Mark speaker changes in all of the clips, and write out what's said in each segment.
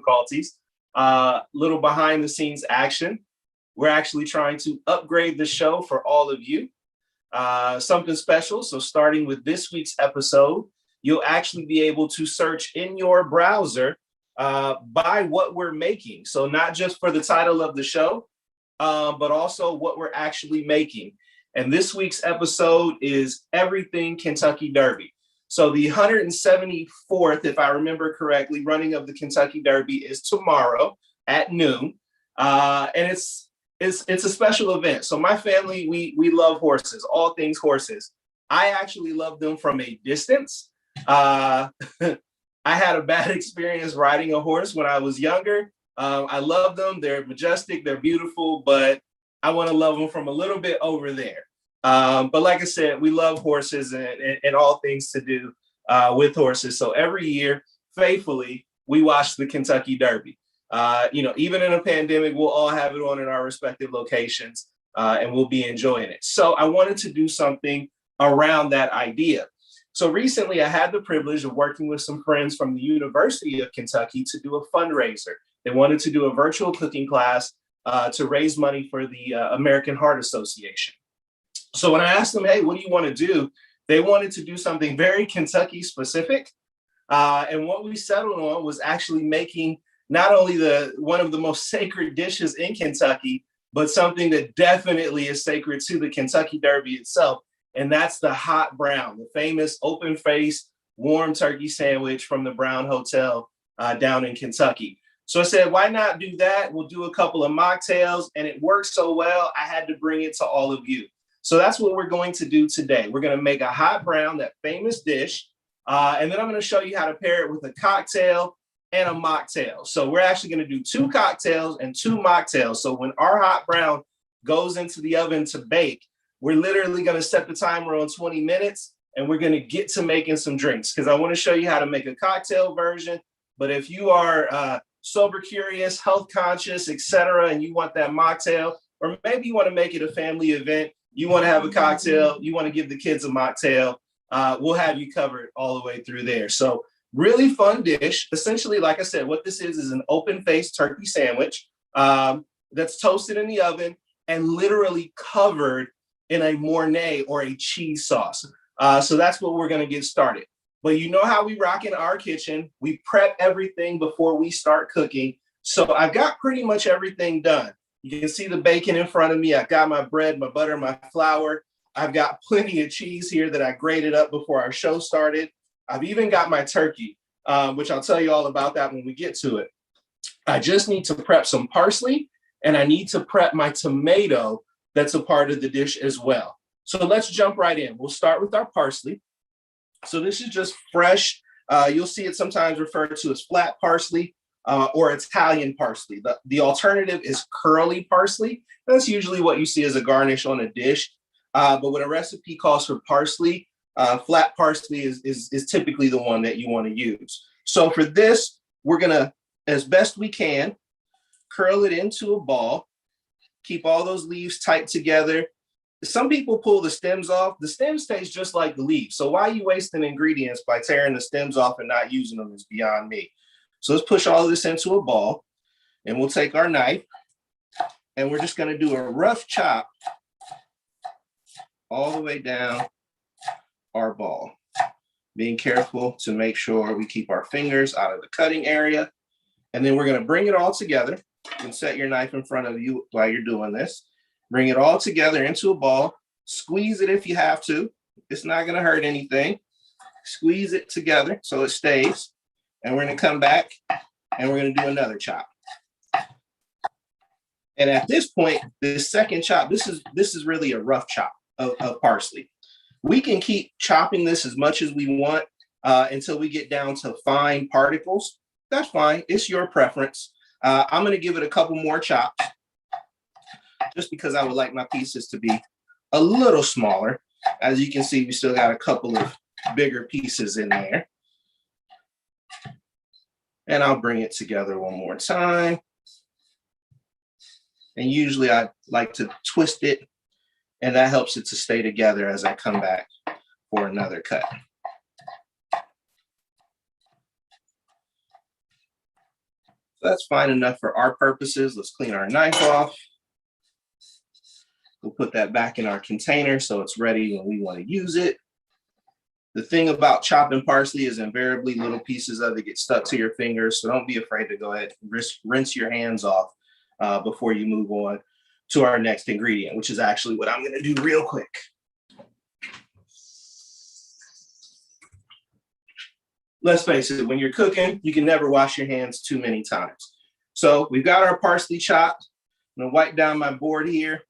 Speaker 1: difficulties. Little behind the scenes action. We're actually trying to upgrade the show for all of you. Something special. So starting with this week's episode, you'll actually be able to search in your browser by what we're making. So not just for the title of the show, but also what we're actually making. And this week's episode is Everything Kentucky Derby. So the 174th, if I remember correctly, running of the Kentucky Derby is tomorrow at noon. And it's a special event. So my family, we love horses, all things horses. I actually love them from a distance. I had a bad experience riding a horse when I was younger. I love them. They're majestic. They're beautiful, but I want to love them from a little bit over there. But like I said, we love horses and all things to do with horses. So every year, faithfully, we watch the Kentucky Derby. Even in a pandemic, we'll all have it on in our respective locations and we'll be enjoying it. So I wanted to do something around that idea. So recently, I had the privilege of working with some friends from the University of Kentucky to do a fundraiser. They wanted to do a virtual cooking class to raise money for the American Heart Association. So when I asked them, hey, what do you want to do? They wanted to do something very Kentucky specific. And what we settled on was actually making not only one of the most sacred dishes in Kentucky, but something that definitely is sacred to the Kentucky Derby itself. And that's the hot brown, the famous open face, warm turkey sandwich from the Brown Hotel down in Kentucky. So I said, why not do that? We'll do a couple of mocktails, and it worked so well, I had to bring it to all of you. So that's what we're going to do today. We're going to make a hot brown, that famous dish. And then I'm going to show you how to pair it with a cocktail and a mocktail. So we're actually going to do 2 cocktails and 2 mocktails. So when our hot brown goes into the oven to bake, we're literally going to set the timer on 20 minutes and we're going to get to making some drinks because I want to show you how to make a cocktail version. But if you are sober curious, health conscious, etc., and you want that mocktail, or maybe you want to make it a family event, you want to have a cocktail, you want to give the kids a mocktail, we'll have you covered all the way through there. So really fun dish. Essentially, like I said, what this is an open-faced turkey sandwich that's toasted in the oven and literally covered in a Mornay or a cheese sauce. So that's what we're going to get started. But you know how we rock in our kitchen. We prep everything before we start cooking. So I've got pretty much everything done. You can see the bacon in front of me. I've got my bread, my butter, my flour. I've got plenty of cheese here that I grated up before our show started. I've even got my turkey, which I'll tell you all about that when we get to it. I just need to prep some parsley, and I need to prep my tomato that's a part of the dish as well. So let's jump right in. We'll start with our parsley. So this is just fresh. You'll see it sometimes referred to as flat parsley or Italian parsley. The alternative is curly parsley. That's usually what you see as a garnish on a dish. But when a recipe calls for parsley, flat parsley is typically the one that you want to use. So for this, we're going to, as best we can, curl it into a ball. Keep all those leaves tight together. Some people pull the stems off. The stems taste just like the leaves. So why are you wasting ingredients by tearing the stems off and not using them is beyond me. So let's push all of this into a ball, and we'll take our knife and we're just going to do a rough chop all the way down our ball, being careful to make sure we keep our fingers out of the cutting area. And then we're going to bring it all together. You can set your knife in front of you while you're doing this. Bring it all together into a ball. Squeeze it if you have to. It's not going to hurt anything. Squeeze it together so it stays. And we're going to come back and we're going to do another chop. And at this point, this second chop, this is really a rough chop of parsley. We can keep chopping this as much as we want until we get down to fine particles. That's fine. It's your preference. I'm going to give it a couple more chops just because I would like my pieces to be a little smaller. As you can see, we still got a couple of bigger pieces in there. And I'll bring it together one more time. And usually I like to twist it, and that helps it to stay together as I come back for another cut. That's fine enough for our purposes. Let's clean our knife off. We'll put that back in our container so it's ready when we want to use it. The thing about chopping parsley is invariably little pieces of it get stuck to your fingers. So don't be afraid to go ahead and rinse your hands off before you move on to our next ingredient, which is actually what I'm going to do real quick. Let's face it, when you're cooking, you can never wash your hands too many times. So we've got our parsley chopped. I'm going to wipe down my board here.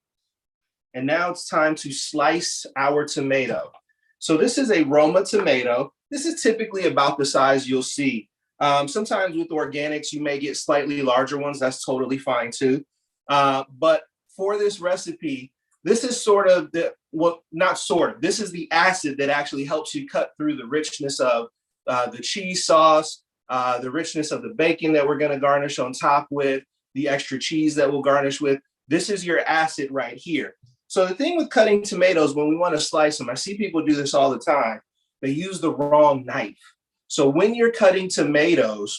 Speaker 1: And now it's time to slice our tomato. So this is a Roma tomato. This is typically about the size you'll see. Sometimes with organics, you may get slightly larger ones. That's totally fine too. But for this recipe, this is sort of this is the acid that actually helps you cut through the richness of the cheese sauce, the richness of the bacon that we're going to garnish on top with, the extra cheese that we'll garnish with. This is your acid right here. So the thing with cutting tomatoes, when we want to slice them, I see people do this all the time. They use the wrong knife. So when you're cutting tomatoes,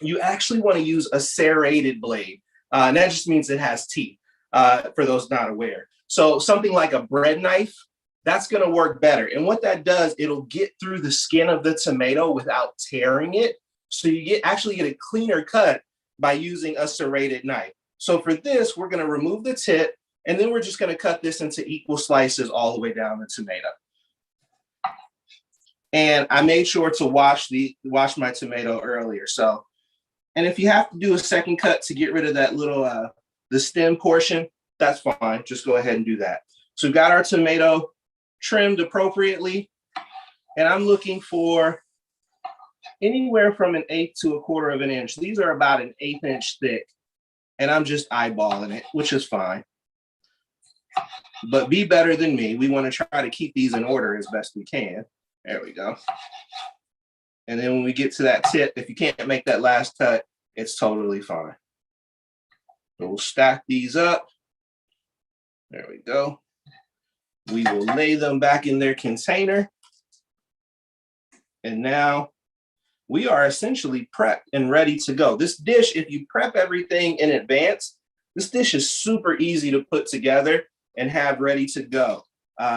Speaker 1: you actually want to use a serrated blade. And that just means it has teeth, for those not aware. So something like a bread knife, that's going to work better. And what that does, it'll get through the skin of the tomato without tearing it. So you actually get a cleaner cut by using a serrated knife. So for this, we're going to remove the tip, and then we're just going to cut this into equal slices all the way down the tomato. And I made sure to wash my tomato earlier. So, and if you have to do a second cut to get rid of that little, the stem portion, that's fine. Just go ahead and do that. So we've got our tomato trimmed appropriately. And I'm looking for anywhere from 1/8 to 1/4 of an inch. These are about 1/8 inch thick. And I'm just eyeballing it, which is fine. But be better than me. We want to try to keep these in order as best we can. There we go. And then when we get to that tip, if you can't make that last cut, it's totally fine. So we'll stack these up. There we go. We will lay them back in their container. And now we are essentially prepped and ready to go. This dish, if you prep everything in advance, this dish is super easy to put together and have ready to go.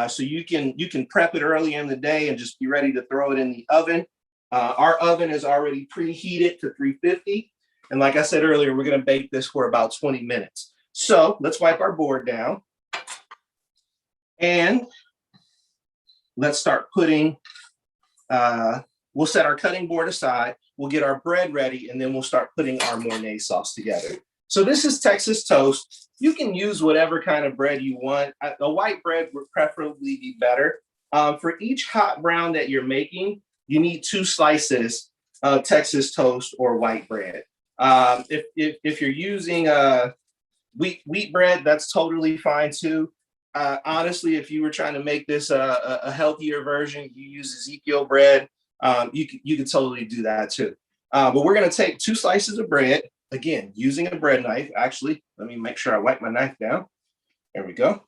Speaker 1: So you can prep it early in the day and just be ready to throw it in the oven. Our oven is already preheated to 350. And like I said earlier, we're going to bake this for about 20 minutes. So let's wipe our board down. And let's start putting, we'll set our cutting board aside. We'll get our bread ready, and then we'll start putting our Mornay sauce together. So this is Texas toast. You can use whatever kind of bread you want. A white bread would preferably be better. For each hot brown that you're making, you need 2 slices of Texas toast or white bread. If you're using wheat bread, that's totally fine too. Honestly, if you were trying to make this a healthier version, you use Ezekiel bread. You can totally do that too. But we're going to take 2 slices of bread. Again, using a bread knife. Actually, let me make sure I wipe my knife down. There we go.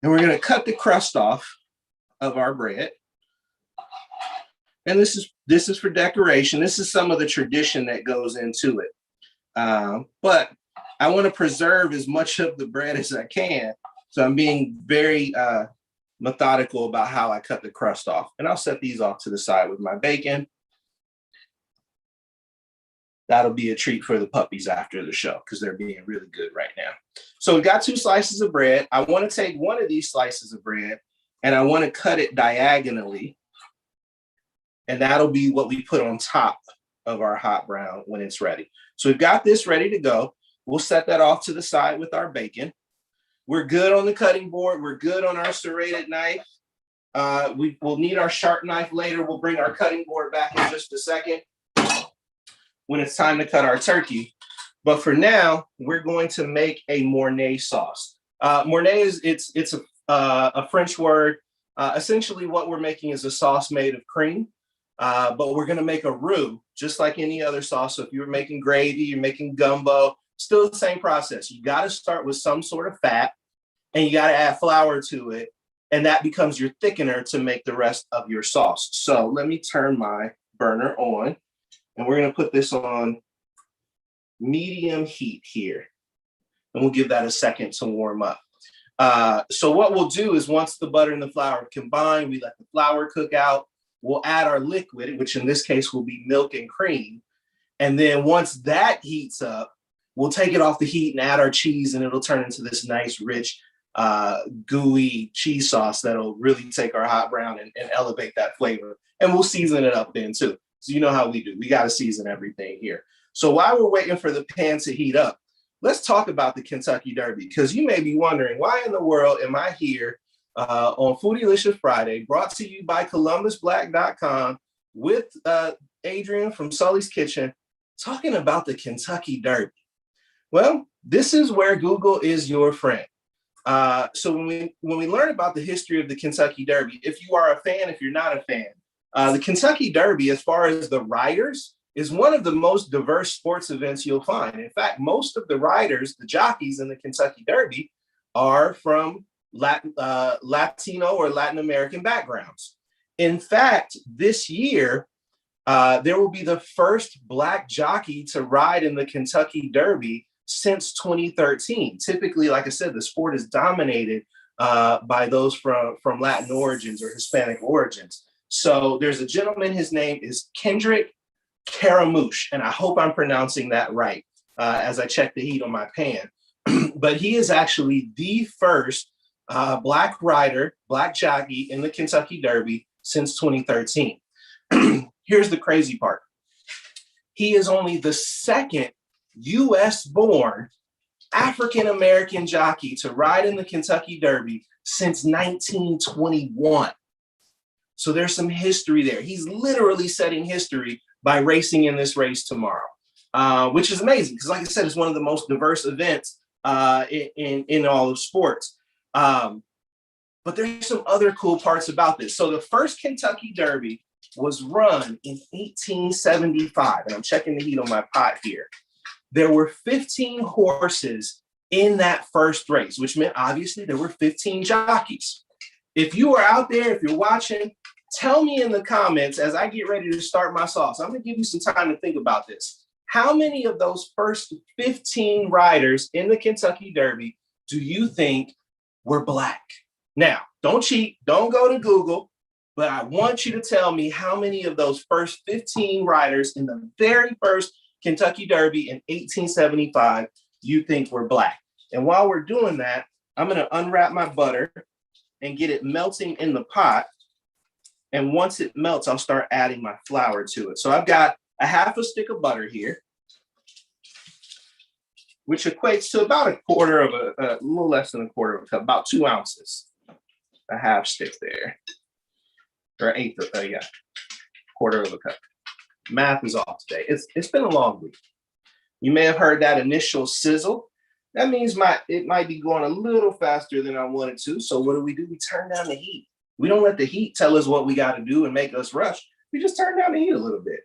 Speaker 1: And we're going to cut the crust off of our bread. And this is for decoration. This is some of the tradition that goes into it. But I want to preserve as much of the bread as I can. So I'm being very methodical about how I cut the crust off. And I'll set these off to the side with my bacon. That'll be a treat for the puppies after the show because they're being really good right now. So we've got 2 slices of bread. I want to take one of these slices of bread and I want to cut it diagonally. And that'll be what we put on top of our hot brown when it's ready. So we've got this ready to go. We'll set that off to the side with our bacon. We're good on the cutting board. We're good on our serrated knife. We'll need our sharp knife later. We'll bring our cutting board back in just a second when it's time to cut our turkey. But for now, we're going to make a Mornay sauce. Mornay it's a French word. Essentially what we're making is a sauce made of cream, but we're gonna make a roux just like any other sauce. So if you're making gravy, you're making gumbo, still the same process. You gotta start with some sort of fat and you gotta add flour to it. And that becomes your thickener to make the rest of your sauce. So let me turn my burner on. And we're going to put this on medium heat here. And we'll give that a second to warm up. So what we'll do is once the butter and the flour combine, we let the flour cook out. We'll add our liquid, which in this case will be milk and cream. And then once that heats up, we'll take it off the heat and add our cheese, and it'll turn into this nice, rich, gooey cheese sauce that'll really take our hot brown and elevate that flavor. And we'll season it up then too. So you know how we do. We got to season everything here. So while we're waiting for the pan to heat up, let's talk about the Kentucky Derby, because you may be wondering, why in the world am I here on Foodie-Licious Friday, brought to you by ColumbusBlack.com with Adrian from Sulli's Kitchen, talking about the Kentucky Derby? Well, this is where Google is your friend. So when we learn about the history of the Kentucky Derby, if you are a fan, if you're not a fan, the Kentucky Derby, as far as the riders, is one of the most diverse sports events you'll find. In fact, most of the riders, the jockeys in the Kentucky Derby, are from Latino or Latin American backgrounds. In fact, this year, there will be the first Black jockey to ride in the Kentucky Derby since 2013. Typically, like I said, the sport is dominated by those from Latin origins or Hispanic origins. So there's a gentleman, his name is Kendrick Caramouche, and I hope I'm pronouncing that right as I check the heat on my pan. But he is actually the first Black rider, Black jockey in the Kentucky Derby since 2013. Here's the crazy part. He is only the second US-born African-American jockey to ride in the Kentucky Derby since 1921. So there's some history there. He's literally setting history by racing in this race tomorrow, which is amazing because, like I said, it's one of the most diverse events in all of sports. But there's some other cool parts about this. So the first Kentucky Derby was run in 1875, and I'm checking the heat on my pot here. There were 15 horses in that first race, which meant obviously there were 15 jockeys. If you are out there, if you're watching, tell me in the comments as I get ready to start my sauce. I'm going to give you some time to think about this. How many of those first 15 riders in the Kentucky Derby do you think were Black? Now, don't cheat. Don't go to Google. But I want you to tell me how many of those first 15 riders in the very first Kentucky Derby in 1875 you think were Black. And while we're doing that, I'm going to unwrap my butter and get it melting in the pot. And once it melts, I'll start adding my flour to it. So I've got a half a stick of butter here, which equates to about a little less than a quarter of a cup, about 2 ounces. A half stick there. Or eighth, quarter of a cup. Math is off today. It's been a long week. You may have heard that initial sizzle. That means it might be going a little faster than I wanted to. So what do? We turn down the heat. We don't let the heat tell us what we got to do and make us rush. We just turn down the heat a little bit.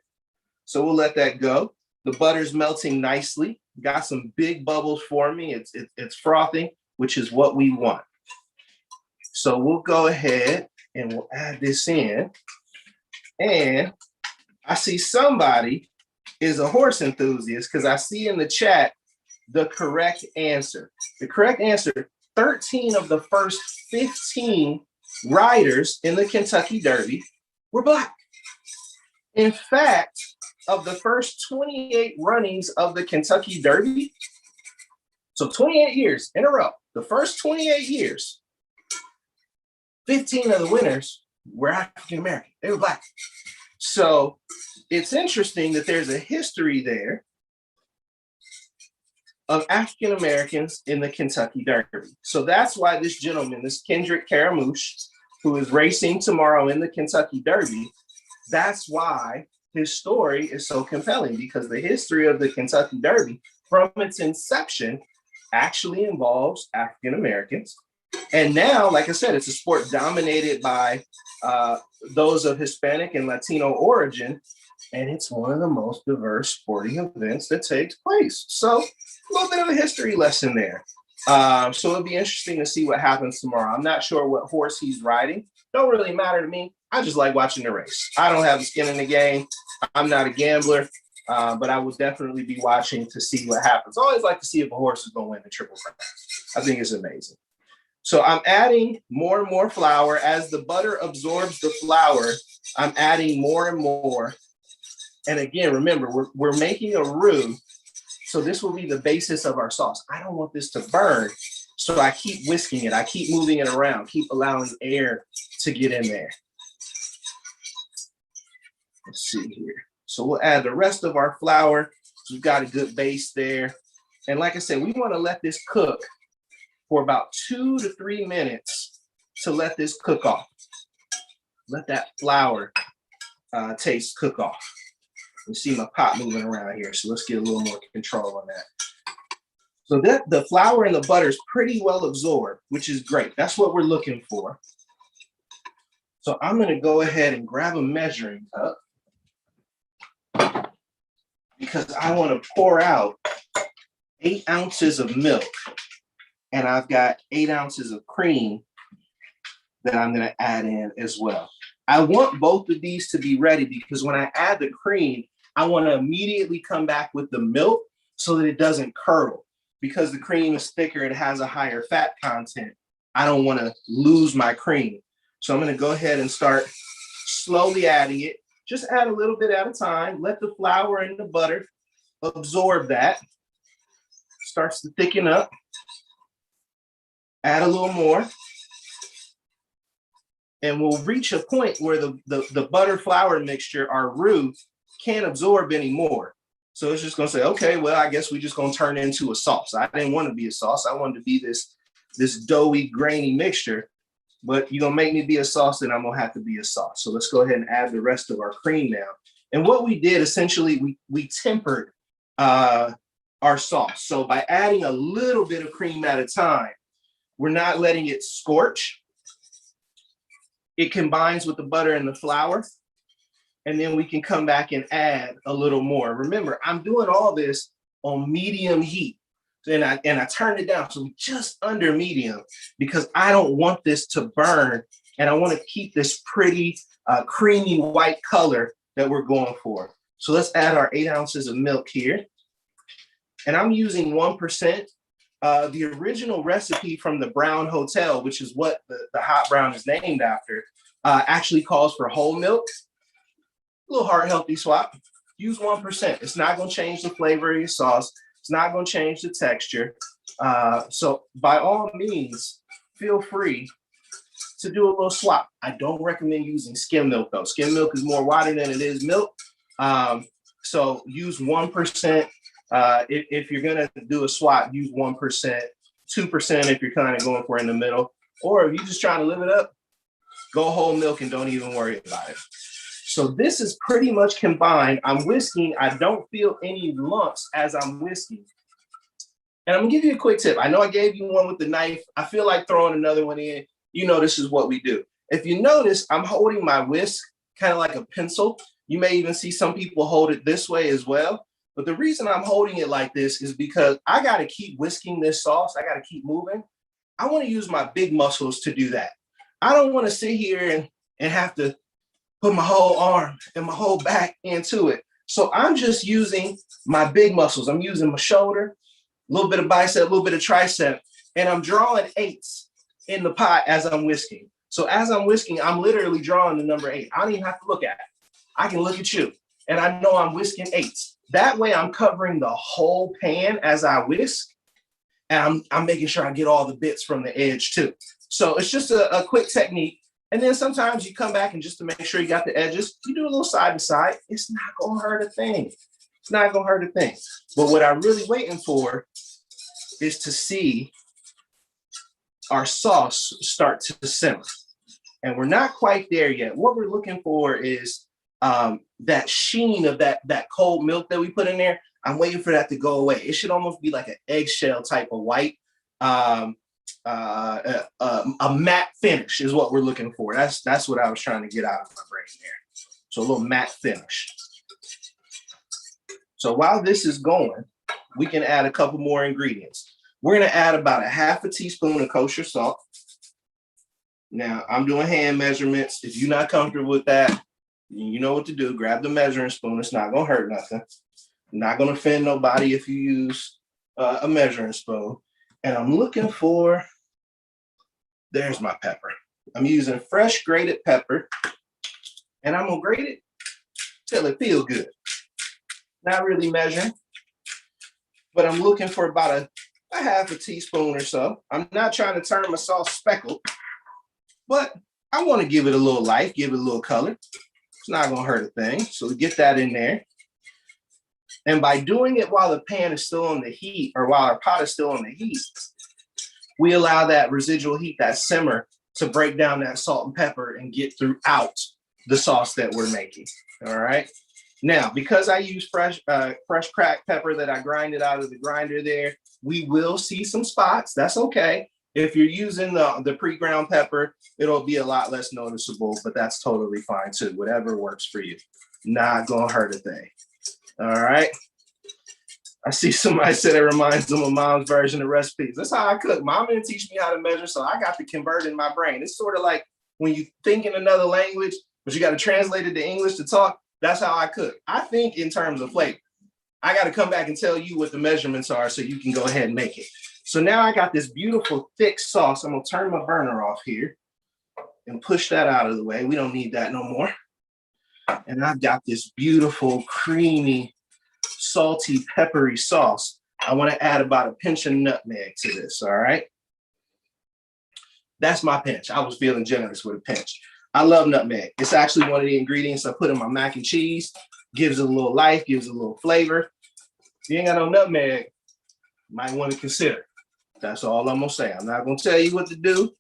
Speaker 1: So we'll let that go. The butter's melting nicely. Got some big bubbles forming. It's frothing, which is what we want. So we'll go ahead and we'll add this in. And I see somebody is a horse enthusiast because I see in the chat the correct answer. The correct answer, 13 of the first 15 riders in the Kentucky Derby were Black. In fact, of the first 28 runnings of the Kentucky Derby, so 28 years in a row, the first 28 years, 15 of the winners were African American. They were Black. So it's interesting that there's a history there of African Americans in the Kentucky Derby. So that's why this gentleman, this Kendrick Caramouche, who is racing tomorrow in the Kentucky Derby, that's why his story is so compelling, because the history of the Kentucky Derby from its inception actually involves African Americans. And now, like I said, it's a sport dominated by those of Hispanic and Latino origin, and it's one of the most diverse sporting events that takes place. So a little bit of a history lesson there. So it'll be interesting to see what happens tomorrow. I'm not sure what horse he's riding. Don't really matter to me. I just like watching the race. I don't have a skin in the game. I'm not a gambler. but I will definitely be watching to see what happens. I always like to see if a horse is going to win the Triple Crown. I think it's amazing. So I'm adding more and more flour. As the butter absorbs the flour, I'm adding more and more. And again, remember, we're making a roux. So this will be the basis of our sauce. I don't want this to burn. So I keep whisking it. I keep moving it around, keep allowing air to get in there. Let's see here. So we'll add the rest of our flour. We've got a good base there. And like I said, we want to let this cook for about 2 to 3 minutes to let this cook off. Let that flour taste cook off. You see my pot moving around here, so let's get a little more control on that. So that the flour and the butter is pretty well absorbed, which is great. That's what we're looking for. So I'm going to go ahead and grab a measuring cup because I want to pour out 8 ounces of milk, and I've got 8 ounces of cream that I'm going to add in as well. I want both of these to be ready because when I add the cream, I want to immediately come back with the milk so that it doesn't curdle. Because the cream is thicker, it has a higher fat content. I don't want to lose my cream. So I'm going to go ahead and start slowly adding it. Just add a little bit at a time. Let the flour and the butter absorb that. Starts to thicken up. Add a little more. And we'll reach a point where the butter flour mixture, our roux, can't absorb anymore. So it's just going to say, okay, well, I guess we're just going to turn it into a sauce. I didn't want to be a sauce. I wanted to be this doughy, grainy mixture. But you're going to make me be a sauce, then I'm going to have to be a sauce. So let's go ahead and add the rest of our cream now. And what we did, essentially, we tempered our sauce. So by adding a little bit of cream at a time, we're not letting it scorch. It combines with the butter and the flour. And then we can come back and add a little more. Remember, I'm doing all this on medium heat. And I turned it down, so just under medium, because I don't want this to burn. And I want to keep this pretty creamy white color that we're going for. So let's add our 8 ounces of milk here. And I'm using 1%. The original recipe from the Brown Hotel, which is what the hot brown is named after, actually calls for whole milk. A little heart healthy swap. Use 1%. It's not going to change the flavor of your sauce. It's not going to change the texture. So by all means, feel free to do a little swap. I don't recommend using skim milk though. Skim milk is more water than it is milk. So use 1%. If you're going to do a swap, use 1%, 2% if you're kind of going for in the middle. Or if you're just trying to live it up, go whole milk and don't even worry about it. So this is pretty much combined. I'm whisking. I don't feel any lumps as I'm whisking. And I'm gonna give you a quick tip. I know I gave you one with the knife. I feel like throwing another one in. You know, this is what we do. If you notice, I'm holding my whisk kind of like a pencil. You may even see some people hold it this way as well. But the reason I'm holding it like this is because I got to keep whisking this sauce. I got to keep moving. I want to use my big muscles to do that. I don't want to sit here and have to put my whole arm and my whole back into it. So I'm just using my big muscles. I'm using my shoulder, a little bit of bicep, a little bit of tricep, and I'm drawing 8s in the pot as I'm whisking. So as I'm whisking, I'm literally drawing the number 8. I don't even have to look at it. I can look at you, and I know I'm whisking 8s. That way I'm covering the whole pan as I whisk, and I'm making sure I get all the bits from the edge too. So it's just a quick technique. And then sometimes you come back and just to make sure you got the edges, you do a little side to side. It's not going to hurt a thing. It's not going to hurt a thing. But what I'm really waiting for is to see our sauce start to simmer. And we're not quite there yet. What we're looking for is that sheen of that cold milk that we put in there. I'm waiting for that to go away. It should almost be like an eggshell type of white. A matte finish is what we're looking for. That's what I was trying to get out of my brain there. So a little matte finish. So while this is going, we can add a couple more ingredients. We're going to add about a half a teaspoon of kosher salt. Now I'm doing hand measurements. If you're not comfortable with that, you know what to do. Grab the measuring spoon. It's not going to hurt nothing. Not going to offend nobody if you use a measuring spoon. And I'm looking for, there's my pepper. I'm using fresh grated pepper, and I'm going to grate it till it feels good. Not really measuring, but I'm looking for about a half a teaspoon or so. I'm not trying to turn my sauce speckled, but I want to give it a little life, give it a little color. It's not going to hurt a thing. So get that in there. And by doing it while the pan is still on the heat, or while our pot is still on the heat, we allow that residual heat, that simmer, to break down that salt and pepper and get throughout the sauce that we're making. All right. Now, because I use fresh cracked pepper that I grinded out of the grinder there, we will see some spots. That's okay. If you're using the pre-ground pepper, it'll be a lot less noticeable, but that's totally fine too. Whatever works for you. Not gonna hurt a thing. All right. I see somebody said it reminds them of mom's version of recipes. That's how I cook. Mom didn't teach me how to measure, so I got to convert in my brain. It's sort of like when you think in another language, but you got to translate it to English to talk. That's how I cook. I think in terms of flavor. I got to come back and tell you what the measurements are so you can go ahead and make it. So now I got this beautiful thick sauce. I'm going to turn my burner off here and push that out of the way. We don't need that no more. And I've got this beautiful, creamy, salty, peppery sauce. I want to add about a pinch of nutmeg to this, all right? That's my pinch. I was feeling generous with a pinch. I love nutmeg. It's actually one of the ingredients I put in my mac and cheese. Gives it a little life, gives it a little flavor. If you ain't got no nutmeg, you might want to consider. That's all I'm going to say. I'm not going to tell you what to do.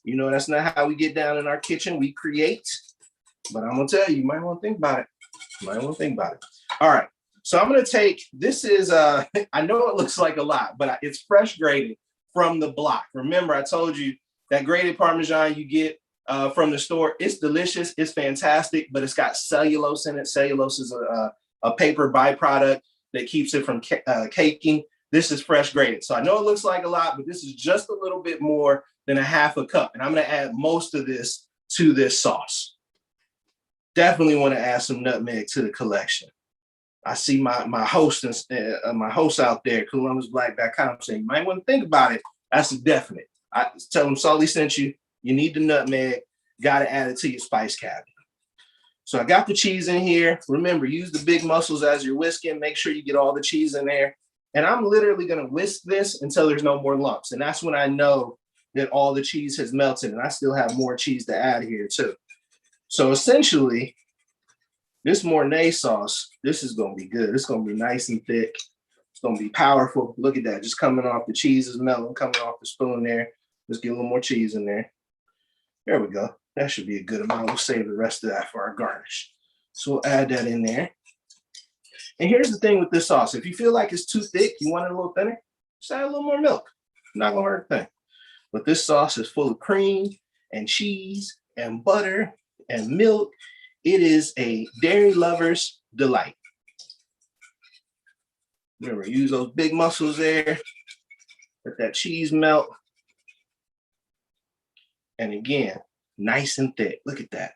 Speaker 1: You know, that's not how we get down in our kitchen. We create. But I'm going to tell you, you might want to think about it. You might want to think about it. All right. So I'm going to take, this is, I know it looks like a lot, but it's fresh grated from the block. Remember, I told you that grated Parmesan you get from the store, it's delicious, it's fantastic, but it's got cellulose in it. Cellulose is a paper byproduct that keeps it from caking. This is fresh grated. So I know it looks like a lot, but this is just a little bit more than a half a cup. And I'm going to add most of this to this sauce. Definitely want to add some nutmeg to the collection. I see my host out there, ColumbusBlack.com, saying you might want to think about it. That's a definite. I tell them Sulli sent you. You need the nutmeg. Got to add it to your spice cabinet. So I got the cheese in here. Remember, use the big muscles as you're whisking. Make sure you get all the cheese in there. And I'm literally going to whisk this until there's no more lumps. And that's when I know that all the cheese has melted. And I still have more cheese to add here too. So essentially, this Mornay sauce, this is going to be good. It's going to be nice and thick. It's going to be powerful. Look at that. Just coming off the cheese is melting, coming off the spoon there. Let's get a little more cheese in there. There we go. That should be a good amount. We'll save the rest of that for our garnish. So we'll add that in there. And here's the thing with this sauce. If you feel like it's too thick, you want it a little thinner, just add a little more milk. Not going to hurt a thing. But this sauce is full of cream and cheese and butter and milk. It is a dairy lover's delight. Remember, use those big muscles there. Let that cheese melt. And again, nice and thick. Look at that.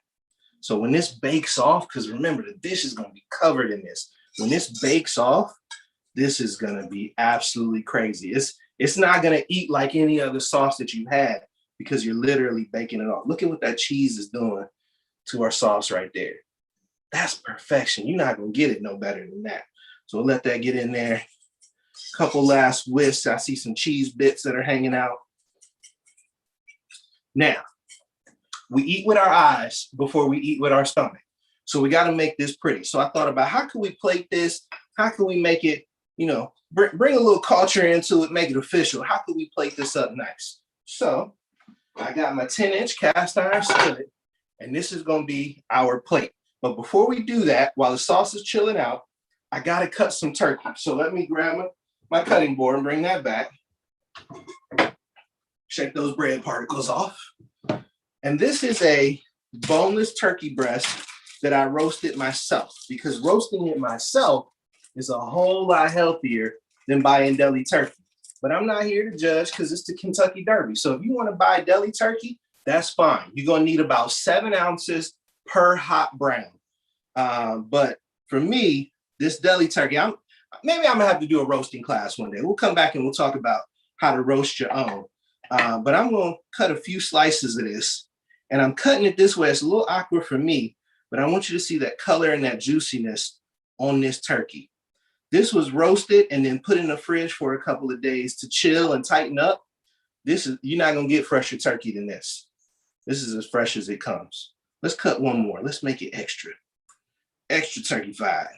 Speaker 1: So when this bakes off, because remember, the dish is going to be covered in this. When this bakes off, this is going to be absolutely crazy. It's not going to eat like any other sauce that you had because you're literally baking it off. Look at what that cheese is doing to our sauce right there. That's perfection. You're not going to get it no better than that. So we'll let that get in there. Couple last whisks. I see some cheese bits that are hanging out. Now, we eat with our eyes before we eat with our stomach. So we got to make this pretty. So I thought about how can we plate this? How can we make it, you know, bring a little culture into it, make it official? How can we plate this up nice? So I got my 10-inch cast iron skillet, and this is going to be our plate. But before we do that, while the sauce is chilling out, I got to cut some turkey. So let me grab my cutting board and bring that back. Shake those bread particles off. And this is a boneless turkey breast that I roasted myself, because roasting it myself is a whole lot healthier than buying deli turkey. But I'm not here to judge because it's the Kentucky Derby. So if you want to buy deli turkey, that's fine. You're going to need about 7 ounces per hot brown. But for me, this deli turkey, Maybe I'm gonna have to do a roasting class one day. We'll come back and we'll talk about how to roast your own. But I'm gonna cut a few slices of this, and I'm cutting it this way. It's a little awkward for me, but I want you to see that color and that juiciness on this turkey. This was roasted and then put in the fridge for a couple of days to chill and tighten up. You're not gonna get fresher turkey than this. This is as fresh as it comes. Let's cut one more. Let's make it extra turkey-fied.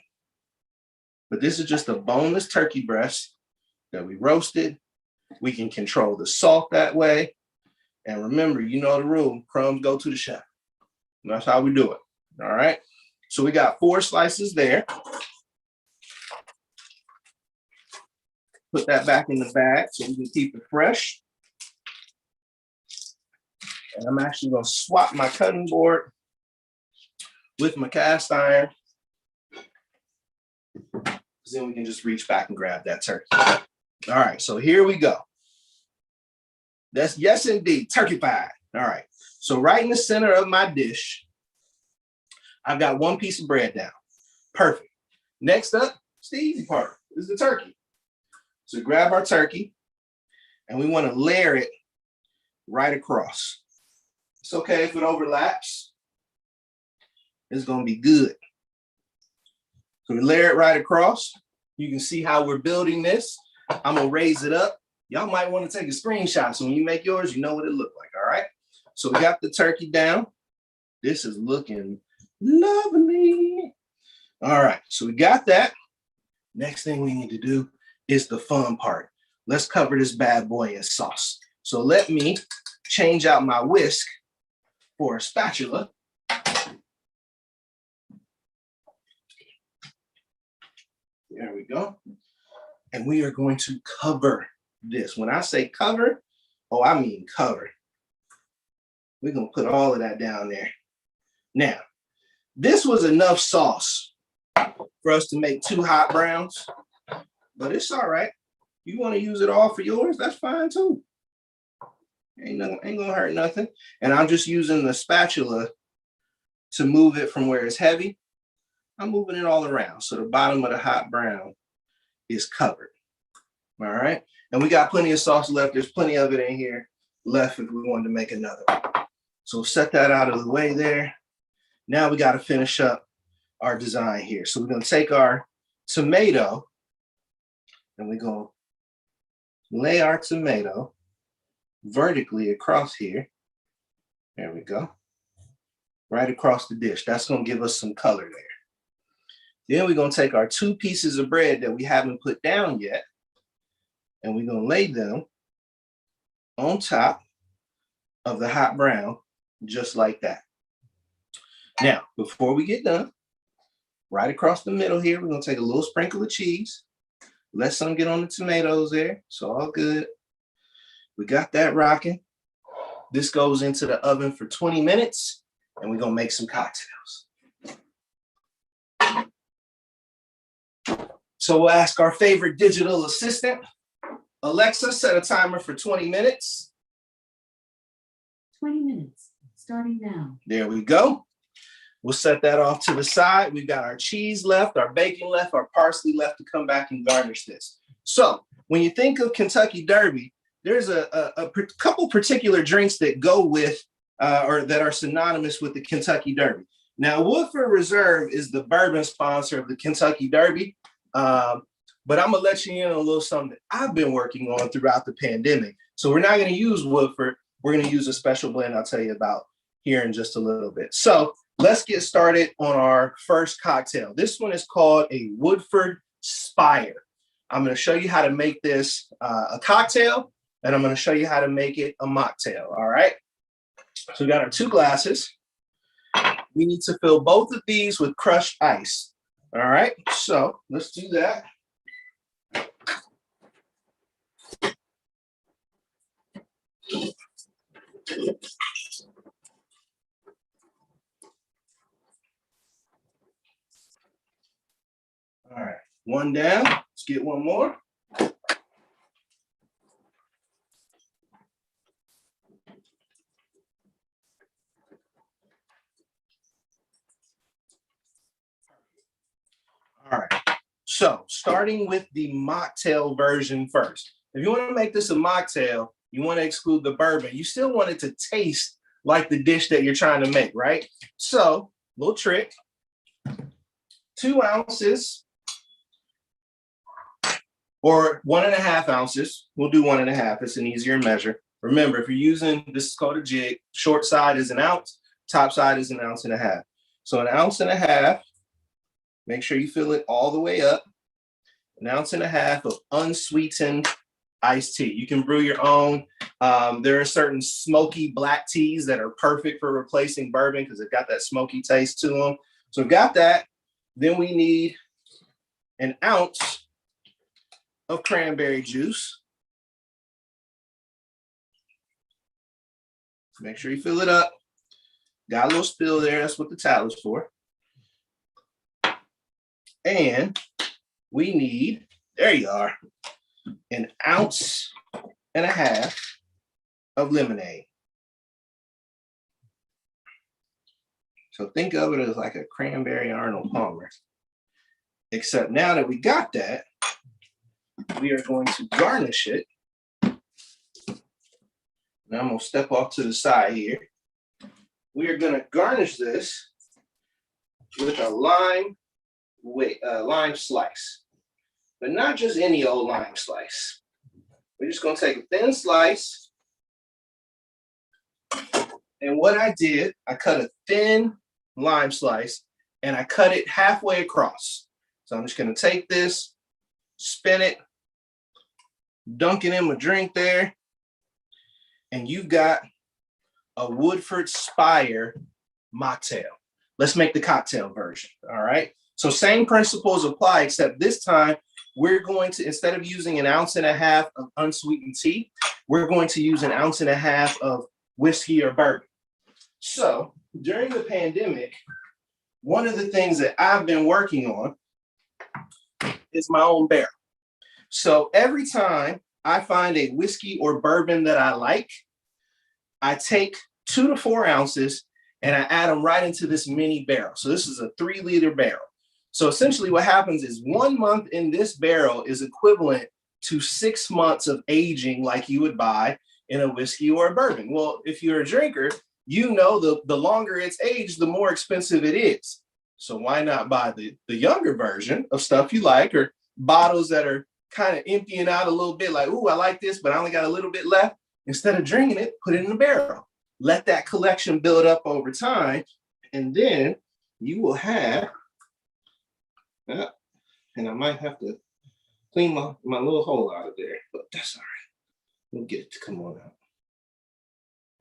Speaker 1: But this is just a boneless turkey breast that we roasted. We can control the salt that way. And remember, you know the rule, crumbs go to the chef. And that's how we do it, all right? So we got 4 slices there. Put that back in the bag so we can keep it fresh. And I'm actually gonna swap my cutting board with my cast iron. Then we can just reach back and grab that turkey. All right, so here we go. That's, yes, indeed, turkey pie. All right, so right in the center of my dish, I've got 1 piece of bread down. Perfect. Next up, it's the easy part, is the turkey. So grab our turkey, and we want to layer it right across. It's okay if it overlaps. It's going to be good. So we layer it right across. You can see how we're building this. I'm gonna raise it up. Y'all might want to take a screenshot. So when you make yours, you know what it looked like, all right? So we got the turkey down. This is looking lovely. All right, so we got that. Next thing we need to do is the fun part. Let's cover this bad boy in sauce. So let me change out my whisk for a spatula. There we go. And we are going to cover this. When I say cover, oh, I mean cover. We're going to put all of that down there. Now, this was enough sauce for us to make 2 hot browns, but it's all right. You want to use it all for yours, that's fine too. Ain't gonna hurt nothing. And I'm just using the spatula to move it from where it's heavy. I'm moving it all around. So the bottom of the hot brown is covered. All right. And we got plenty of sauce left. There's plenty of it in here left if we wanted to make another one. So set that out of the way there. Now we got to finish up our design here. So we're going to take our tomato and we're going to lay our tomato vertically across here. There we go. Right across the dish. That's going to give us some color there. Then we're going to take our 2 pieces of bread that we haven't put down yet, and we're going to lay them on top of the hot brown, just like that. Now, before we get done, right across the middle here, we're going to take a little sprinkle of cheese. Let some get on the tomatoes there. It's all good. We got that rocking. This goes into the oven for 20 minutes, and we're going to make some cocktails. So we'll ask our favorite digital assistant, Alexa, set a timer for 20 minutes.
Speaker 2: 20 minutes, starting now.
Speaker 1: There we go. We'll set that off to the side. We've got our cheese left, our bacon left, our parsley left to come back and garnish this. So when you think of Kentucky Derby, there's a couple particular drinks that go with or that are synonymous with the Kentucky Derby. Now, Woodford Reserve is the bourbon sponsor of the Kentucky Derby. But I'm gonna let you in on a little something that I've been working on throughout the pandemic. So we're not gonna use Woodford. We're gonna use a special blend I'll tell you about here in just a little bit. So let's get started on our first cocktail. This one is called a Woodford Spire. I'm gonna show you how to make this a cocktail, and I'm gonna show you how to make it a mocktail, all right? So we got our 2 glasses. We need to fill both of these with crushed ice. All right, so let's do that. All right, 1 down. Let's get 1 more. All right, So starting with the mocktail version first. If you want to make this a mocktail, you want to exclude the bourbon. You still want it to taste like the dish that you're trying to make, right? So, little trick, 2 ounces or 1.5 ounces. We'll do 1.5. It's an easier measure. Remember, if you're using, this is called a jig, short side is 1 ounce, top side is 1.5 ounces. So 1.5 ounces, make sure you fill it all the way up. 1.5 ounces of unsweetened iced tea. You can brew your own. There are certain smoky black teas that are perfect for replacing bourbon because they've got that smoky taste to them. So we've got that. Then we need 1 ounce of cranberry juice. Make sure you fill it up. Got a little spill there. That's what the towel is for. And we need, there you are, 1.5 ounces of lemonade. So think of it as like a cranberry Arnold Palmer. Except now that we got that, we are going to garnish it. Now I'm going to step off to the side here. We are going to garnish this with a lime slice. But not just any old lime slice. We're just going to take a thin slice. And what I did, I cut a thin lime slice and I cut it halfway across. So I'm just going to take this, spin it, dunk it in my drink there. And you've got a Woodford Spire mocktail. Let's make the cocktail version. All right. So same principles apply, except this time we're going to, instead of using 1.5 ounces of unsweetened tea, we're going to use 1.5 ounces of whiskey or bourbon. So during the pandemic, one of the things that I've been working on is my own barrel. So every time I find a whiskey or bourbon that I like, I take 2 to 4 ounces and I add them right into this mini barrel. So this is a 3-liter barrel. So essentially what happens is 1 month in this barrel is equivalent to 6 months of aging like you would buy in a whiskey or a bourbon. Well, if you're a drinker, you know the longer it's aged, the more expensive it is. So why not buy the younger version of stuff you like, or bottles that are kind of emptying out a little bit, like, ooh, I like this, but I only got a little bit left. Instead of drinking it, put it in a barrel. Let that collection build up over time, and then you will have, and I might have to clean my little hole out of there, but that's all right. We'll get it to come on out.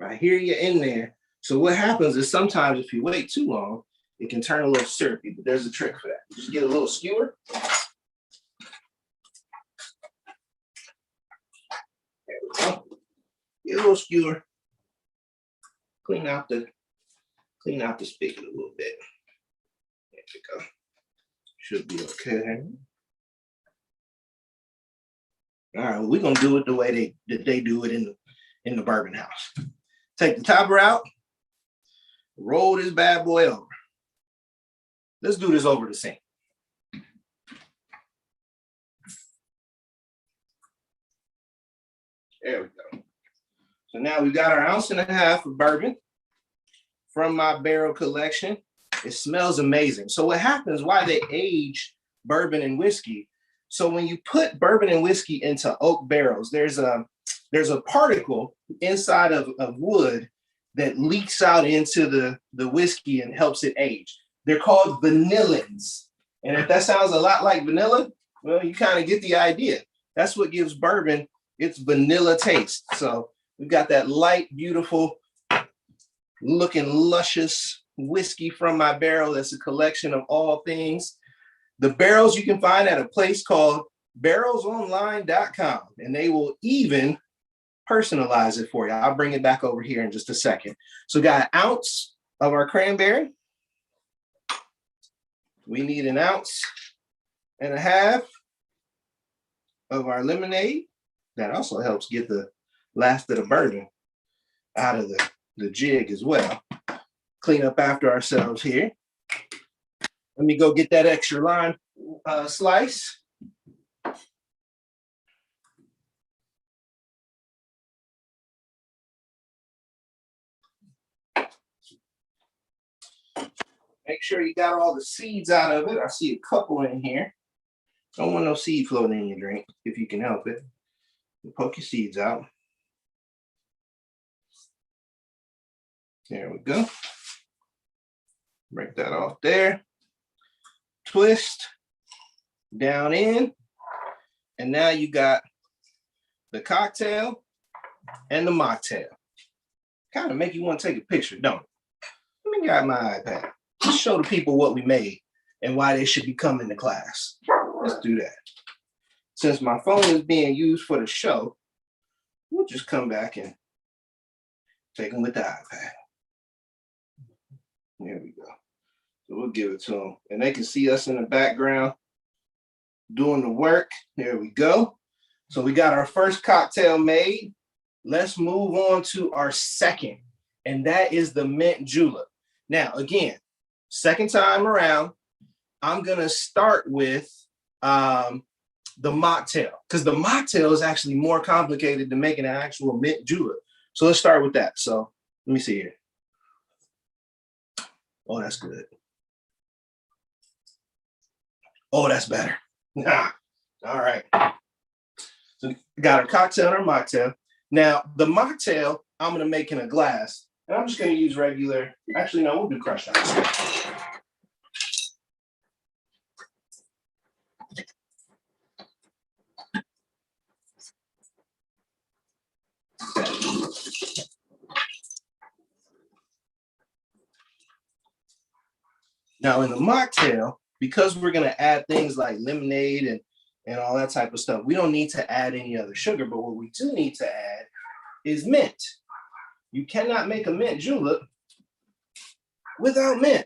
Speaker 1: I hear you in there. So what happens is sometimes if you wait too long, it can turn a little syrupy, but there's a trick for that. Just get a little skewer. There we go. Get a little skewer. Clean out the spigot a little bit. There we go. Should be okay. All right, well, we're gonna do it the way they do it in the bourbon house. Take the topper out, roll this bad boy over. Let's do this over the sink. There we go. So now we've got our 1.5 ounces of bourbon from my barrel collection. It smells amazing. So what happens, why they age bourbon and whiskey? So when you put bourbon and whiskey into oak barrels, there's a particle inside of wood that leaks out into the whiskey and helps it age. They're called vanillins. And if that sounds a lot like vanilla, well, you kind of get the idea. That's what gives bourbon its vanilla taste. So we've got that light, beautiful looking luscious whiskey from my barrel. That's a collection of all things. The barrels you can find at a place called barrelsonline.com, and they will even personalize it for you. I'll bring it back over here in just a second. So we got 1 ounce of our cranberry. We need 1.5 ounces of our lemonade. That also helps get the last of the bourbon out of the jig as well. Clean up after ourselves here. Let me go get that extra lime slice. Make sure you got all the seeds out of it. I see a couple in here. Don't want no seed floating in your drink if you can help it. Poke your seeds out. There we go. Break that off there. Twist down in. And now you got the cocktail and the mocktail. Kind of make you want to take a picture, don't it? Let me grab my iPad. Let's show the people what we made and why they should be coming to class. Let's do that. Since my phone is being used for the show, we'll just come back and take them with the iPad. There we go. So we'll give it to them. And they can see us in the background doing the work. There we go. So we got our first cocktail made. Let's move on to our second, and that is the mint julep. Now, again, second time around, I'm going to start with the mocktail, because the mocktail is actually more complicated than making an actual mint julep. So let's start with that. So let me see here. Oh, that's good. Oh, that's better. All right. So we got our cocktail and our mocktail. Now, the mocktail, I'm going to make in a glass. And I'm just going to use regular. Actually, no, we'll do crushed ice. Now, in the mocktail, because we're going to add things like lemonade and all that type of stuff, we don't need to add any other sugar. But what we do need to add is mint. You cannot make a mint julep without mint.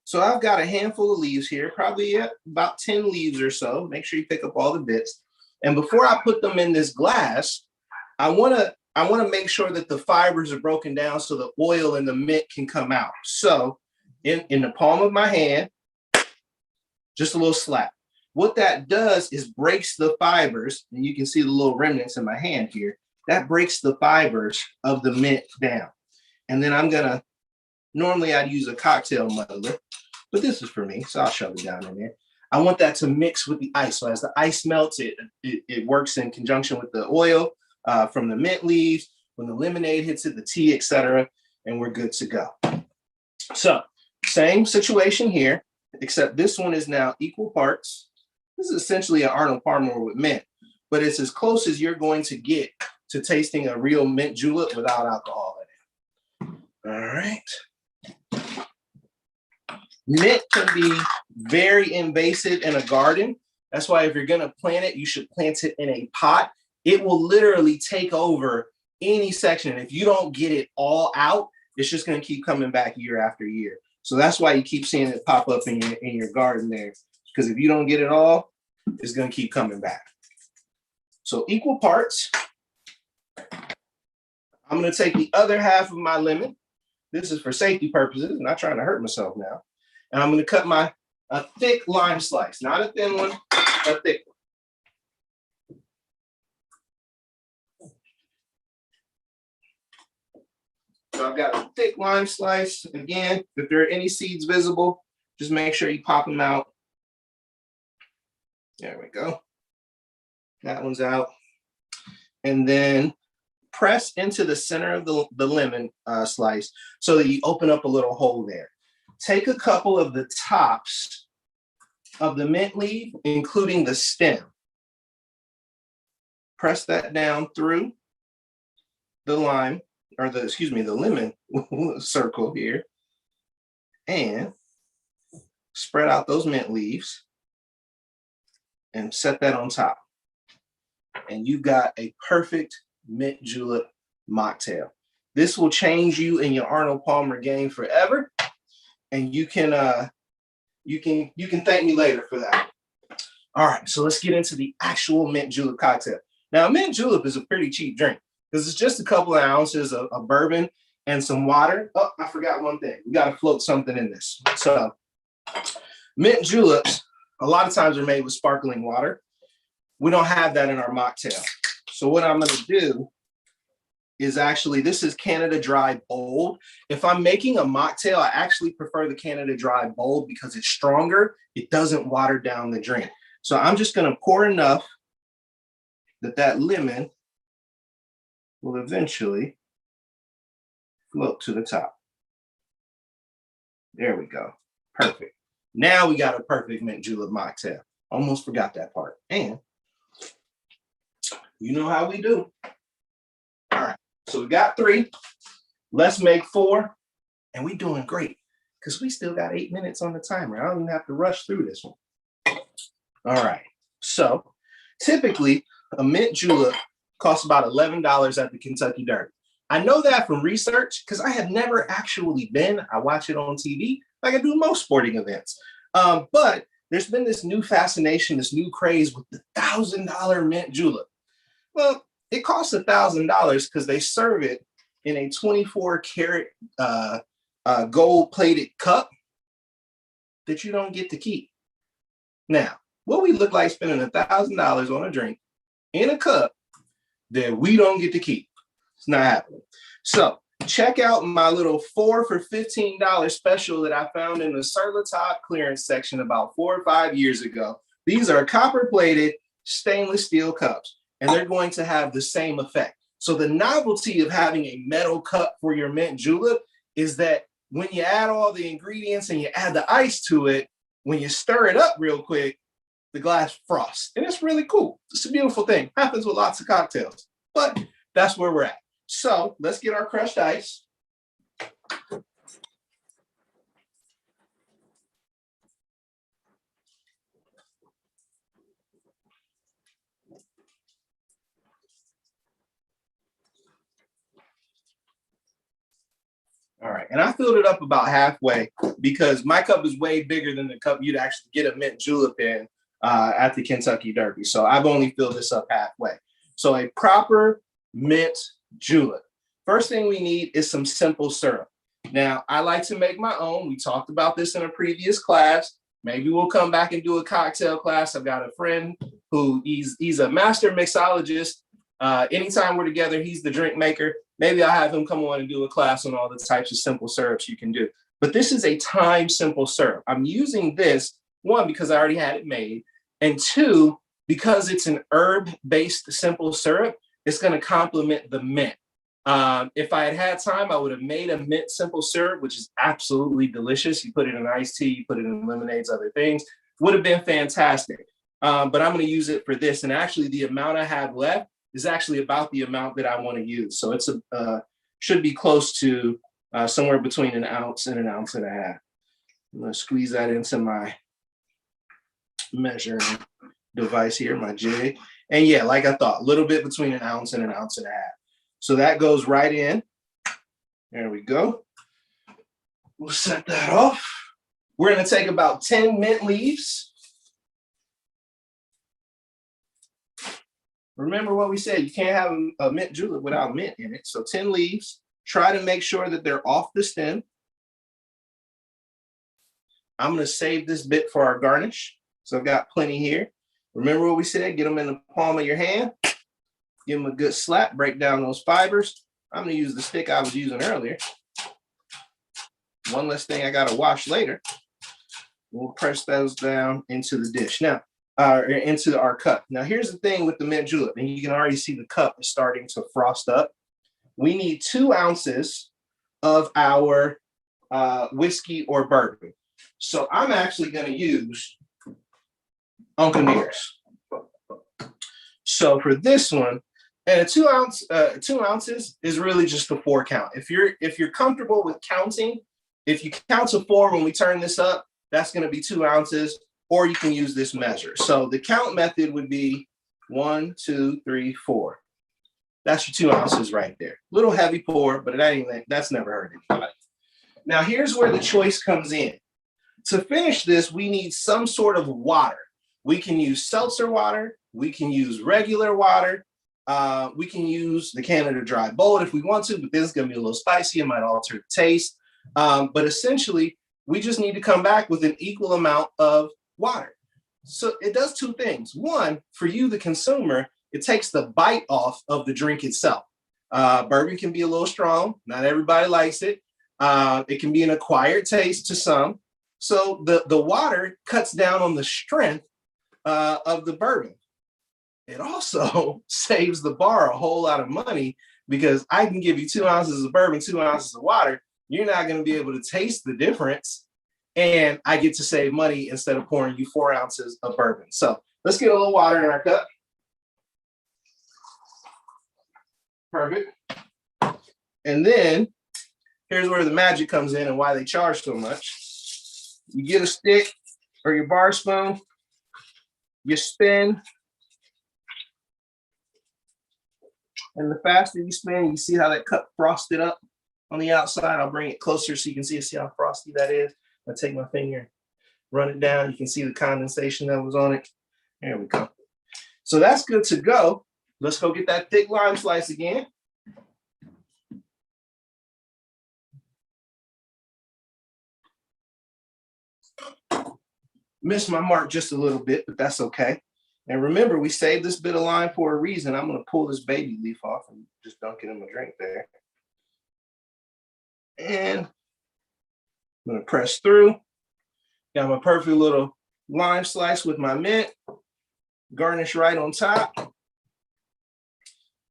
Speaker 1: So I've got a handful of leaves here, probably about 10 leaves or so. Make sure you pick up all the bits. And before I put them in this glass, I want to make sure that the fibers are broken down so the oil and the mint can come out. So in the palm of my hand, just a little slap. What that does is breaks the fibers, and you can see the little remnants in my hand here. That breaks the fibers of the mint down. And then I'm gonna, normally I'd use a cocktail muddler, but this is for me, so I'll shove it down in there. I want that to mix with the ice. So as the ice melts, it works in conjunction with the oil from the mint leaves. When the lemonade hits it, the tea, etc., and we're good to go. So same situation here, except this one is now equal parts. This is essentially an Arnold Palmer with mint, but it's as close as you're going to get to tasting a real mint julep without alcohol in it. All right. Mint can be very invasive in a garden. That's why if you're going to plant it, you should plant it in a pot. It will literally take over any section. If you don't get it all out, it's just going to keep coming back year after year. So that's why you keep seeing it pop up in your garden there. Because if you don't get it all, it's going to keep coming back. So equal parts. I'm going to take the other half of my lemon. This is for safety purposes. I'm not trying to hurt myself now. And I'm going to cut a thick lime slice, not a thin one, a thick one. So I've got a thick lime slice. Again, if there are any seeds visible, just make sure you pop them out. There we go. That one's out. And then press into the center of the lemon slice so that you open up a little hole there. Take a couple of the tops of the mint leaf, including the stem. Press that down through the lime, or the lemon circle here, and spread out those mint leaves and set that on top. And you've got a perfect mint julep mocktail. This will change you in your Arnold Palmer game forever. And you can thank me later for that. All right, so let's get into the actual mint julep cocktail. Now, mint julep is a pretty cheap drink because it's just a couple of ounces of bourbon and some water. Oh, I forgot one thing. We got to float something in this. So mint juleps A lot of times they're made with sparkling water. We don't have that in our mocktail. So what I'm gonna do is actually, this is Canada Dry Bold. If I'm making a mocktail, I actually prefer the Canada Dry Bold because it's stronger. It doesn't water down the drink. So I'm just gonna pour enough that lemon will eventually float to the top. There we go. Perfect. Now we got a perfect mint julep mocktail. Almost forgot that part. And you know how we do. All right. So we got 3. Let's make 4. And we're doing great because we still got 8 minutes on the timer. I don't even have to rush through this one. All right. So typically a mint julep costs about $11 at the Kentucky Derby. I know that from research because I have never actually been. I watch it on TV like I do most sporting events. But there's been this new fascination, this new craze with the $1,000 mint julep. Well, it costs $1,000 because they serve it in a 24-karat gold-plated cup that you don't get to keep. Now, what we look like spending $1,000 on a drink in a cup that we don't get to keep? It's not happening. So check out my little 4 for $15 special that I found in the Sulli top clearance section about 4 or 5 years ago. These are copper-plated stainless steel cups, and they're going to have the same effect. So the novelty of having a metal cup for your mint julep is that when you add all the ingredients and you add the ice to it, when you stir it up real quick, the glass frosts. And it's really cool. It's a beautiful thing. Happens with lots of cocktails, but that's where we're at. So let's get our crushed ice. All right, and I filled it up about halfway because my cup is way bigger than the cup you'd actually get a mint julep in at the Kentucky Derby. So I've only filled this up halfway. So a proper mint julep. First thing we need is some simple syrup. Now, I like to make my own. We talked about this in a previous class. Maybe we'll come back and do a cocktail class. I've got a friend who he's a master mixologist. Anytime we're together, he's the drink maker. Maybe I'll have him come on and do a class on all the types of simple syrups you can do. But this is a time simple syrup. I'm using this, 1, because I already had it made, and 2, because it's an herb-based simple syrup, it's going to complement the mint. If I had had time, I would have made a mint simple syrup, which is absolutely delicious. You put it in iced tea, you put it in lemonades, other things. Would have been fantastic. But I'm going to use it for this. And actually, the amount I have left is actually about the amount that I want to use. So it's should be close to somewhere between an ounce and an ounce and a half. I'm going to squeeze that into my measuring device here, my jig. And yeah, like I thought, a little bit between an ounce and a half. So that goes right in. There we go. We'll set that off. We're going to take about 10 mint leaves. Remember what we said, you can't have a mint julep without mint in it. So 10 leaves. Try to make sure that they're off the stem. I'm going to save this bit for our garnish. So I've got plenty here. Remember what we said, get them in the palm of your hand. Give them a good slap, break down those fibers. I'm going to use the stick I was using earlier. One less thing I got to wash later. We'll press those down into the dish. Now, into our cup. Now, here's the thing with the mint julep, and you can already see the cup is starting to frost up. We need 2 ounces of our whiskey or bourbon. So I'm actually going to use Uncle Near's. So for this one, and 2 ounces is really just a 4 count. If you're comfortable with counting, if you count to 4 when we turn this up, that's going to be 2 ounces, or you can use this measure. So the count method would be 1, 2, 3, 4. That's your 2 ounces right there. Little heavy pour, but that's never hurt anybody. Now here's where the choice comes in. To finish this, we need some sort of water. We can use seltzer water. We can use regular water. We can use the Canada Dry Bold if we want to, but this is going to be a little spicy. It might alter the taste. But essentially, we just need to come back with an equal amount of water. So it does two things. One, for you, the consumer, it takes the bite off of the drink itself. Bourbon can be a little strong. Not everybody likes it. It can be an acquired taste to some. So the water cuts down on the strength of the bourbon. It also saves the bar a whole lot of money because I can give you 2 ounces of bourbon, 2 ounces of water. You're not going to be able to taste the difference. And I get to save money instead of pouring you 4 ounces of bourbon. So let's get a little water in our cup. Perfect. And then here's where the magic comes in and why they charge so much. You get a stick or your bar spoon, you spin, and the faster you spin, you see how that cup frosted up on the outside. I'll bring it closer so you can see how frosty that is. I take my finger, run it down. You can see the condensation that was on it. There we go. So that's good to go. Let's go get that thick lime slice again. Missed my mark just a little bit, but that's okay. And remember, we saved this bit of lime for a reason. I'm going to pull this baby leaf off and just dunk it in my drink there. And I'm going to press through. Got my perfect little lime slice with my mint. Garnish right on top.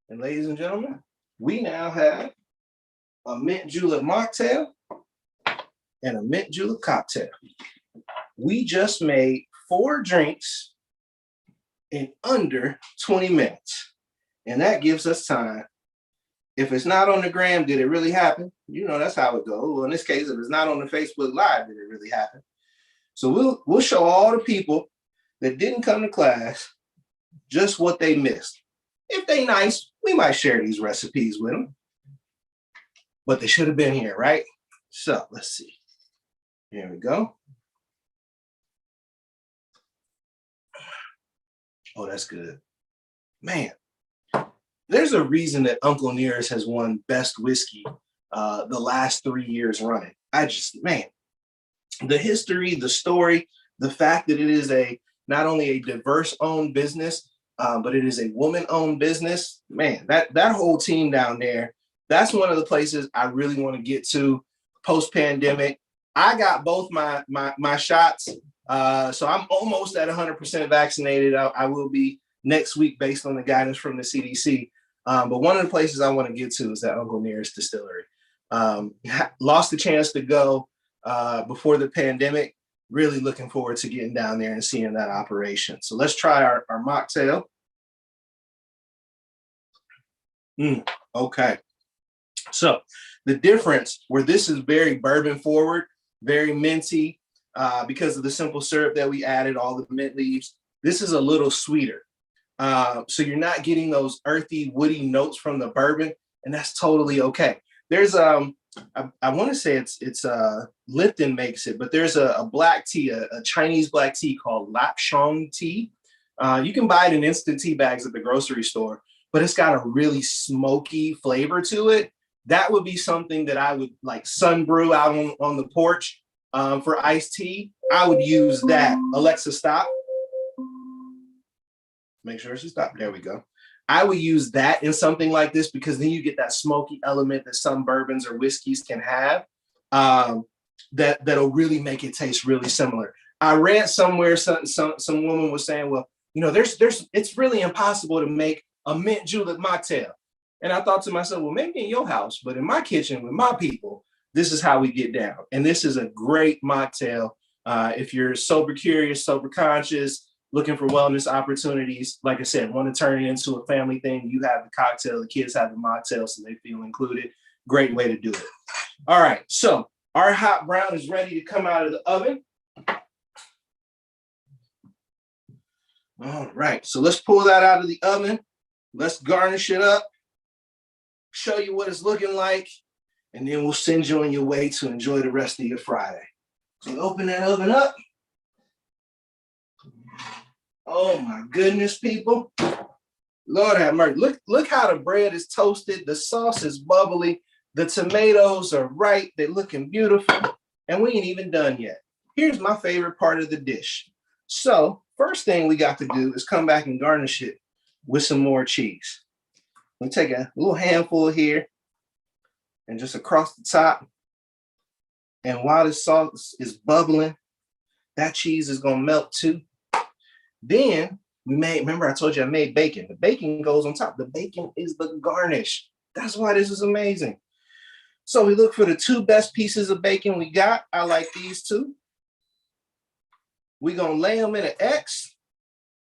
Speaker 1: And ladies and gentlemen, we now have a mint julep mocktail and a mint julep cocktail. We just made 4 drinks in under 20 minutes. And that gives us time. If it's not on the gram, did it really happen? You know, that's how it goes. Well, in this case, if it's not on the Facebook Live, did it really happen? So we'll show all the people that didn't come to class just what they missed. If they nice, we might share these recipes with them. But they should have been here, right? So let's see. Here we go. Oh, that's good. Man, there's a reason that Uncle Nearest has won best whiskey the last 3 years running. Man, the history, the story, the fact that it is not only a diverse owned business, but it is a woman-owned business. Man, that whole team down there, that's one of the places I really want to get to post-pandemic. I got both my shots. So I'm almost at 100% vaccinated. I will be next week based on the guidance from the CDC. But one of the places I want to get to is that Uncle Nearest distillery. Lost the chance to go before the pandemic. Really looking forward to getting down there and seeing that operation. So let's try our mocktail. Okay. So the difference where this is very bourbon forward, very minty, because of the simple syrup that we added, all the mint leaves, this is a little sweeter. So you're not getting those earthy, woody notes from the bourbon, and that's totally okay. There's I want to say it's Lipton makes it, but there's a black tea, a Chinese black tea called Lapsang tea. You can buy it in instant tea bags at the grocery store, but it's got a really smoky flavor to it. That would be something that I would like sun brew out on the porch for iced tea. I would use that. Alexa, stop. Make sure she stopped. There we go. I would use that in something like this because then you get that smoky element that some bourbons or whiskeys can have that'll really make it taste really similar. I read somewhere some woman was saying, well, you know, it's really impossible to make a mint julep mocktail. And I thought to myself, well, maybe in your house, but in my kitchen with my people, this is how we get down. And this is a great mocktail. If you're sober curious, sober conscious, looking for wellness opportunities, like I said, want to turn it into a family thing, you have the cocktail, the kids have the mocktail, so they feel included. Great way to do it. All right, so our hot brown is ready to come out of the oven. All right, so let's pull that out of the oven. Let's garnish it up, show you what it's looking like, and then we'll send you on your way to enjoy the rest of your Friday. So open that oven up. Oh my goodness, people. Lord have mercy. Look how the bread is toasted. The sauce is bubbly. The tomatoes are right. They're looking beautiful. And we ain't even done yet. Here's my favorite part of the dish. So first thing we got to do is come back and garnish it with some more cheese. We take a little handful here and just across the top. And while this sauce is bubbling, that cheese is gonna melt too. Then remember I told you I made bacon. The bacon goes on top. The bacon is the garnish. That's why this is amazing. So we look for the 2 best pieces of bacon we got. I like these 2. We're gonna lay them in an X.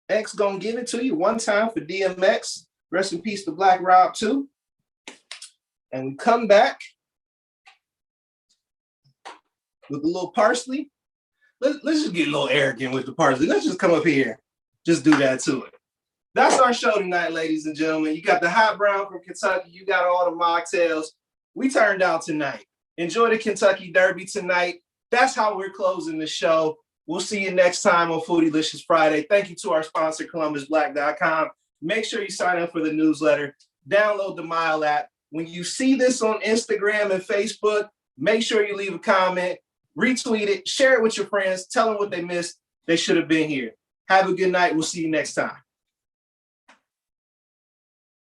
Speaker 1: X gonna give it to you one time for DMX. Rest in peace to Black Rob too. And we come back with a little parsley. Let's just get a little arrogant with the parsley. Let's just come up here. Just do that to it. That's our show tonight, ladies and gentlemen. You got the hot brown from Kentucky. You got all the mocktails. We turned out tonight. Enjoy the Kentucky Derby tonight. That's how we're closing the show. We'll see you next time on Foodie-Licious Friday. Thank you to our sponsor, ColumbusBlack.com. Make sure you sign up for the newsletter. Download the Mile app. When you see this on Instagram and Facebook, make sure you leave a comment, retweet it, share it with your friends, tell them what they missed. They should have been here. Have a good night. We'll see you next time.